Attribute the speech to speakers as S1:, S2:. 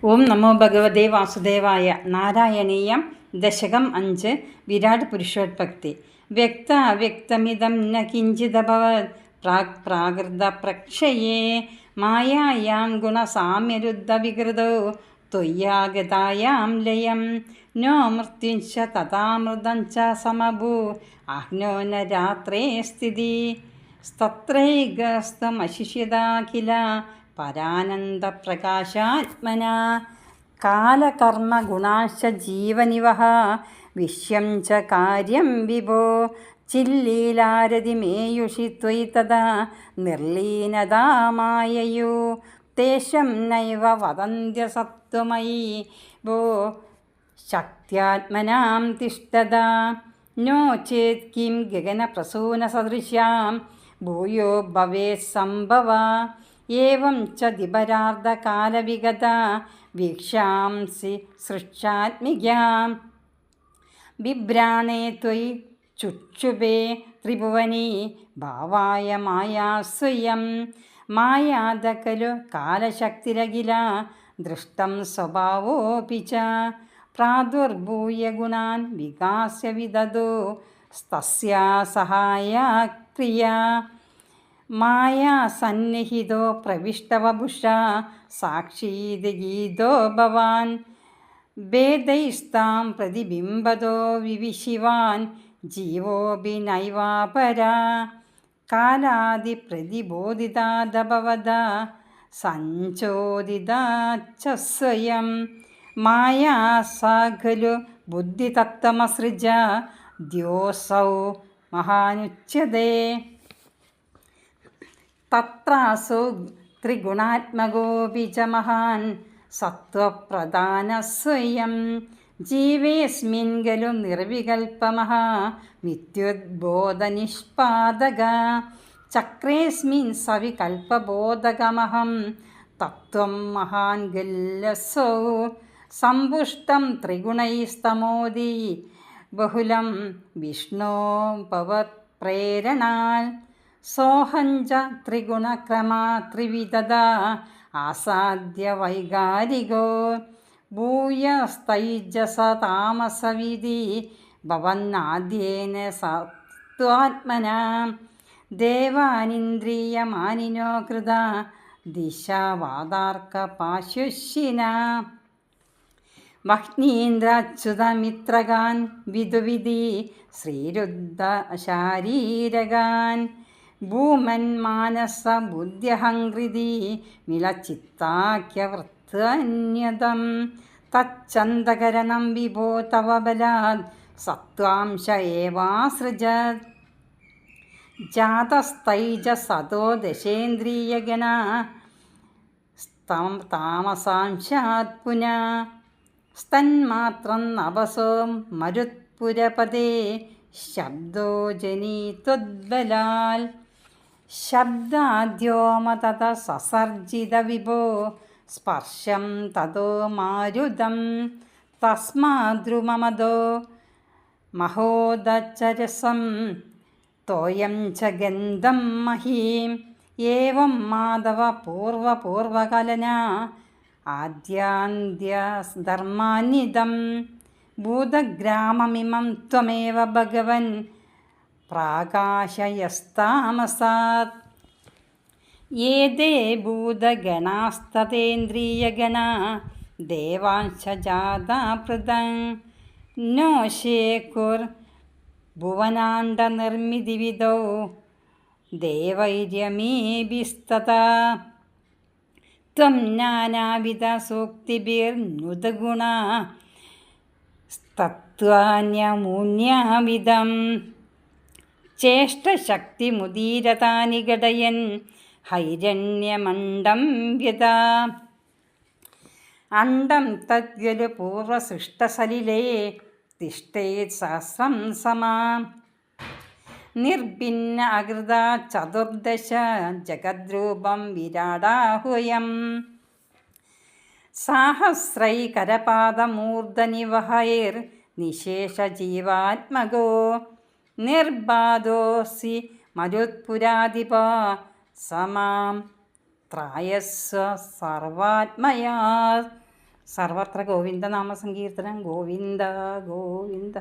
S1: ഓം നമോ ഭഗവതേ വാസുദേവായ. നാരായണീയം ദശകം 5. വിരാട് പുരുഷോത്പത്തി. വ്യക്ത അവ്യക്തമിതം ന കിഞ്ചിദഭവത് പ്രാകൃത പ്രക്ഷയേ മായായാം ഗുണസാമ്യരുദ്ധവികൃതോ ത്വയ്യാഗതായാം ലയം നോ മൃത്യുഞ്ച തഥാമൃതം ച സമഭൂ ആഹ്നോ ന രാത്രേ സ്ഥിതി സ്തത്രൈകസ്തമശിഷ്യതാഖില പരാനന്ദപ്രകാശാത്മനാ കാലകർമ്മഗുണാശ്ച ജീവനിവഹ വിശ്യം ച കാര്യം വിഭോ ചില്ലീലാരതിമേയുഷി ത്വയി തഥാ നിർലീനതാ മായയോ തേഷം നൈവ വദന്ത്യസത്വമയി ഭോ ശക്ത്യാത്മനാം തിഷ്ഠത നോ ചേത് കിം ഗഗനപ്രസൂനസദൃശ്യാം ഭൂയോ ഭവേത് സംഭവ ഏവം ച ദിപരാർദ്ധകാലവിഗത വീക്ഷാംസി സൃഷ്ടാത്മികാം ബിഭ്രാണേ ത്വയി ചുക്ഷുഭേ ത്രിഭുവനീ ഭാവായ മായാ സ്വയം മായാദ ഖലു കാലശക്തിരഖില ദൃഷ്ടം സ്വഭാവോപി ച പ്രാദുർഭൂയ ഗുണാൻ വികാസ്യ വിദദോ തസ്യാ സഹായ ക്രിയാ മായാ സന്നിഹിതോ പ്രവിഷ്ടവപുഷ സാക്ഷീതി ഗീതോ ഭവാൻ ഭേദൈസ്താം പ്രതിബിംബതോ വിവിശിവാൻ ജീവോപി നൈവാപരാ കാലാദിപ്രതിബോധിതാദഭവത സഞ്ചോദിതാ ച സ്വയം മായാ സാ ഖലു ബുദ്ധിതത്വമസൃജ ദ്യോസൗ മഹാനുച്യതേ തത്രാസോ ത്രിഗുണാത്മകോപി ച മഹാൻ സത്വപ്രധാനഃ സ്വയം ജീവേസ്മിൻ ഖലു നിർവികൽപമഃ വിദ്യുദ്ബോധനിഷ്പാദക ചക്രേസ്മിൻ സവികൽപബോധകമഹം തത്വം മഹാൻ ഗല്ലസോ സമ്പുഷ്ടം ത്രിഗുണൈസ്തമോദി ബഹുലം വിഷ്ണോ ഭവത്പ്രേരണാൽ സോഹഞ്ച ത്രിഗുണക്രമാ ത്രിവിധത ആസാദ്യ വൈകാരികോ ഭൂയസ്തൈജസ താമസവിധി ഭവന്നാദ്യേന സത്വാത്മന ദേവാനിന്ദ്രിയമാനിനോ കൃത ദിശാവാദാർക്കപാശുഷിന വഹ്നീന്ദ്രാച്യുതമിത്രകാൻ വിദുവിധി ശ്രീരുദ്ധശാരീരകാൻ ഭൂമൻ മാനസ ബുദ്ധ്യഹംകൃതി മിലചിത്താഖ്യവൃത്തന്യതം തച്ഛന്തകരണം വിഭോ തവ ബലാത് സത്വാംശ ഏവാസൃജത് ജാതസ്തൈജസതോ ദശേന്ദ്രിയഗണ താമസാംശാത് പുനഃ സ്തന്മാത്രം നവസോ മരുത്പുരപദേ ശബ്ദോ ജനീത്വദ്ബലാൽ ശബ്ദാദ്യോമ തത സസർജിത വിഭോ സ്പർശം തതോ മാരുതം തസ്മാദ്രുമമദോ മഹോദചരസം തോയം ച ഗന്ധം മഹീം ഏവം മാധവ പൂർവപൂർവകലന ആദ്യാന്ത്യധർമാന്വിതം ഭൂതഗ്രാമമിമം ത്വമേവ ഭഗവൻ പ്രാകാശയസ്താമസാത് ഏതേ ഭൂതഗണാസ്തതേന്ദ്രിയഗണ ദേവാംശ ജാതാ പൃഥൻ നോ ശേകുർ ഭുവനാണ്ഡനിർമ്മിതിവിദോ ദേവൈര്യമീഭിസ്തതാ ത്വം നാനാവിധ സൂക്തിഭിർനുതഗുണ തത്വാന്യമൂന്യാവിധം ചേഷ്ടശക്തിമുദീരതാനി ഘടയൻ ഹൈരണ്യമണ്ഡം വ്യതാ അണ്ഡം തദ്ഗലു പൂർവസൃഷ്ടസലിലേ തിഷ്ഠേത് സഹസ്രം സമാം നിർഭിന്ന അകൃത ചതുർദശ ജഗദ്രൂപം വിരാടാഹുയം സാഹസ്രൈകരപാദമൂർധനിവഹൈർ നിശേഷജീവാത്മകോ നിർബാധോസി മരുത്പുരാധിപ സമാം ത്രായസ്വ സർവാത്മയാ സർവത്ര ഗോവിന്ദ നാമസങ്കീർത്തനം. ഗോവിന്ദ ഗോവിന്ദ.